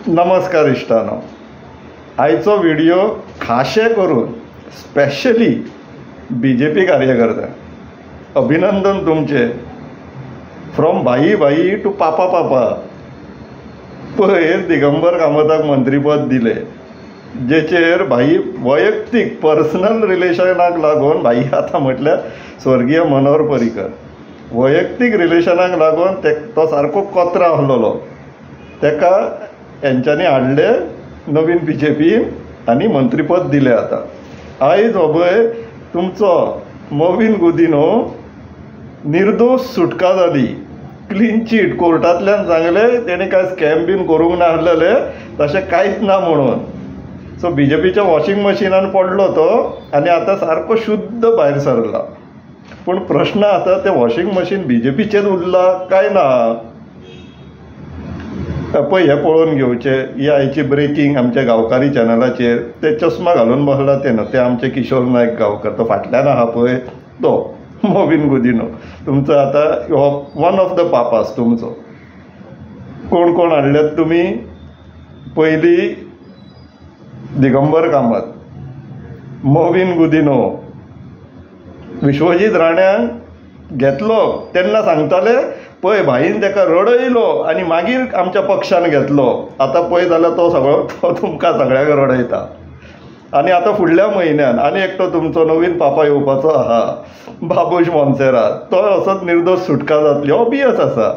नमस्कार इश्टानो, आयचो व्हिडिओ खाशे करून स्पेशली बीजेपी कार्यकर्ता. अभिनंदन तुमचे. फ्रॉम भाई भाई टू पापा पापा. पयर दिगंबर कामताक मंत्रीपद दिले, जेचेर भाई वैयक्तीक पर्सनल रिलेशनाक लागून भाई आतां म्हटल्यार स्वर्गीय मनोहर पर्रीकर वैयक्तीक रिलेशनाक लागून तो सारको कचरो आहलोलो. तेका यांच्यानी हाडले नवीन बीजेपी आनी मंत्रीपद दिले. आतां आयज हो पळय तुमचो मोविन गुदिनो निर्दोश सुटका जाली. Clean chit. कोर्टांतल्यान सांगलें तेणें काय स्कॅम बीन करूंक ना आसलेले, तशें कांयच ना म्हणून. सो बीजेपीच्या वॉशिंग मशिनान पडलो तो आनी आतां सारको शुद्ध भायर सरला. पूण प्रश्न आतां तें वॉशिंग मशीन बीजेपीचेच उरलां काय ना. पळय हे पळोवन घेवचें. ही आयची ब्रेकींग आमच्या गांवकारी चॅनलाचेर. ते चश्मा घालून बसला ते न्हू, ते आमचे किशोर नायक गांवकर. तो फाटल्यान आहा पळय तो मोविन गुदिनो. तुमचो आतां हो वन ऑफ द पापास तुमचो. कोण कोण हाडल्यात तुमी? पयली दिगंबर कामत, मोविन गुदिनो. विश्वजीत राण्याक घेतलो तेन्ना सांगताले पळय भाईन तेका रडयलो आनी मागीर आमच्या पक्षान घेतलो. आतां पळय जाल्यार तो सगळो तो तुमकां सगळ्यांक रडयता. आनी आतां फुडल्या म्हयन्यान आनी एकटो तुमचो नवीन पापा येवपाचो आहा, बाबूश मोन्सेरात. तो असोच निर्दोश सुटका जातली. ऑबियस आसा,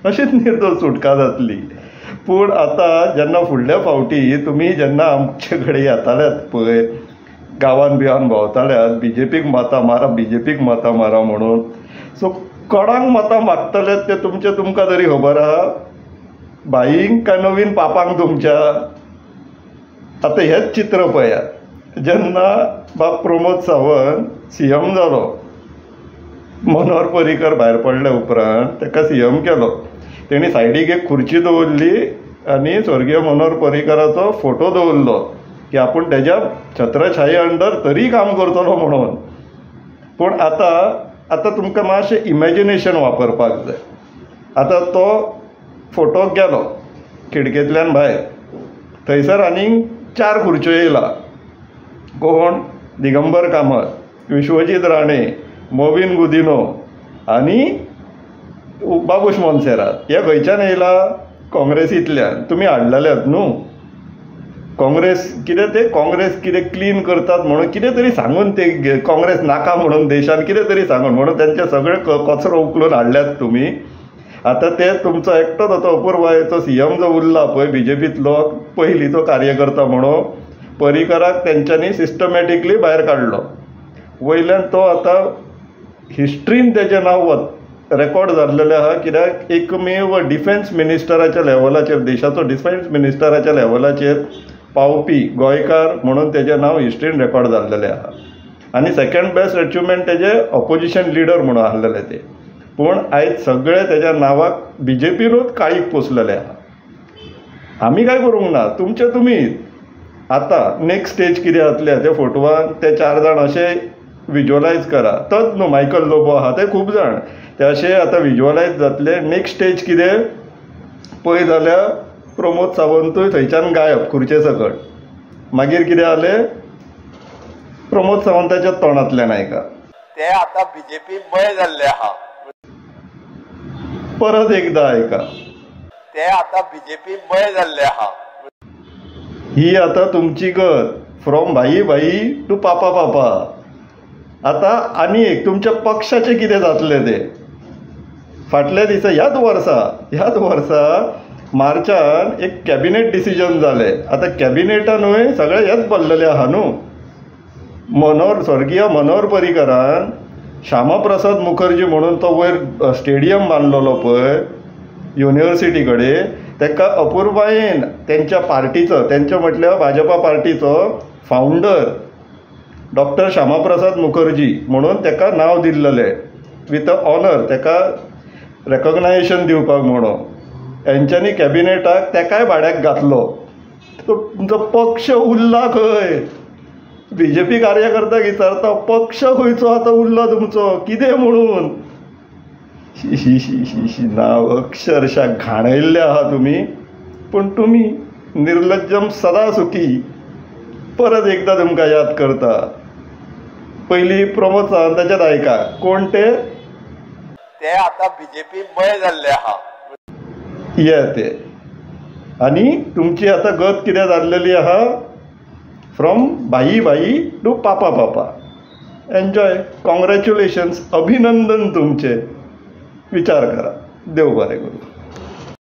अशीच निर्दोश सुटका जातली. पूण आतां जेन्ना फुडल्या फावटी तुमी जेन्ना आमचे कडेन येताल्यात पळय, गांवान बिवान भोंवताल्यात, बीजेपीक मतां मारा, बीजेपीक मतां मारा म्हणून. सो कोणाक मतां मागतले ते तुमकां तरी खबर आहा? भाईंक काय नवीन पापांक तुमच्या? आतां हेच चित्र पळयात. जेन्ना बाब प्रमोद सावंत सीएम जालो, मनोहर पर्रीकर भायर पडल्या उपरांत ताका सीएम केलो. तेणी सायडीक एक खुर्ची दवरली आनी स्वर्गीय मनोहर पर्रीकराचो फोटो दवरलो की आपूण तेज्या छत्रछाये अंडर तरी काम करतलो म्हणून. पूण आतां तुमकां मातशें इमॅजिनेशन वापरपाक जाय. आतां तो फोटो गेलो खिडकेंतल्यान भायर. थंयसर आनीक 4 खुर्च्यो येयला. कोण? दिगंबर कामत, विश्वजीत राणे, मोविन गुदिनो आनी बाबूश मोन्सेरात. हे खंयच्यान येयला? काँग्रेसींतल्यान. तुमी हाडलेल्यात न्हू. काँग्रेस कितें क्लीन करतात म्हणून कितें तरी सांगून ते काँग्रेस नाका म्हणून देशान कितें तरी सांगून म्हणून त्यांचे सगळे कचरो उखलून हाडल्यात तुमी. आतां ते तुमचो एकटोच तो अपूर्वायेचो सीएम जो उरला पळय बीजेपींतलो पयलींचो कार्यकर्ता म्हणून, पर्रीकराक तेंच्यांनी सिस्टमॅटिकली भायर काडलो. वयल्यान तो आतां हिस्ट्रीन तेजें नांव रेकॉर्ड जाल्लेलें आहा. कित्याक एकमेव डिफेन्स मिनिस्टराच्या लेवलाचेर, देशाचो डिफेन्स मिनिस्टराच्या लेवलाचेर पावपी गोंयकार म्हणून तेजें नांव हिस्ट्रीन रेकॉर्ड जाल्लेलें आहा. आनी सेकंड बेस्ट अचिवमेंट तेजे ऑपोजिशन लिडर म्हणून आहलेले ते. पूण आयज सगळे तेज्या नांवाक बीजेपीनूच काळीक पोसलेले आहा. आमी काय करूंक ना, तुमचे तुमी. आतां नेक्स्ट स्टेज कितें जातलें ते फोटोवान ते 4 जाण अशे विज्युअलायज करा. तोच न्हू मायकल लोबो आहा, ते खूब जाण ते अशे आतां विज्युअलायज जातले. नेक्स्ट स्टेज कितें? पळय जाल्यार प्रमोद सावंतूय थंयच्यान गायब खुर्चे सकट. मागीर कितें जालें? प्रमोद सावंताच्या तोंडांतल्यान आयका ते आतां बीजेपी बळ जाल्ले आहा. परत एकदां आयका ते आतां बीजेपी बळ जाल्ले आहा. ही आतां तुमची गत. फ्रॉम भाई भाई टू पापा पापा. आतां आनी एक तुमच्या पक्षाचें कितें जातलें ते. फाटल्या दिसा ह्याच वर्सा मार्चान एक कॅबिनेट डिसिजन जालें. आतां कॅबिनेटानूय सगळे हेच भरलेले आहा न्हू. स्वर्गीय मनोहर पर्रीकरान श्यामाप्रसाद मुखर्जी म्हणून तो वयर स्टेडियम बांदलेलो पळय युनिवर्सिटी कडेन, तेका अपूर्वायेन तेंच्या पार्टीचो, तेंच्या म्हटल्यार भाजपा पार्टीचो फावंडर डॉक्टर श्यामाप्रसाद मुखर्जी म्हणून तेका नांव दिल्लेलें विथ अ ऑनर, तेका रेकॉग्नायजेशन दिवपाक म्हणून. हेंच्यांनी कॅबिनेटाक तेकाय भाड्याक घातलो. तुमचो पक्ष उरला खंय? बीजेपी कार्यकर्ता विचारता पक्ष खंयचो आतां उरलो तुमचो, कितें म्हणून? नांव अक्षरशः घाणयल्ले आहा तुमी. पूण तुमी निर्लज्जम सदा सुखी परत एकदा तुमकां याद करता. पयलीं प्रमोद सावंताचेच ऐका. कोण ते? ते आता बीजेपी बळ जाल्ले आहा. ते आणि तुमची आता गत कितें जाल्लेली आहा? फ्रॉम भाई भाई टू पापा पापा. एन्जॉय. कॉंग्रॅच्युलेशन्स. अभिनंदन तुमचे. विचार करा. देव बरें करूं.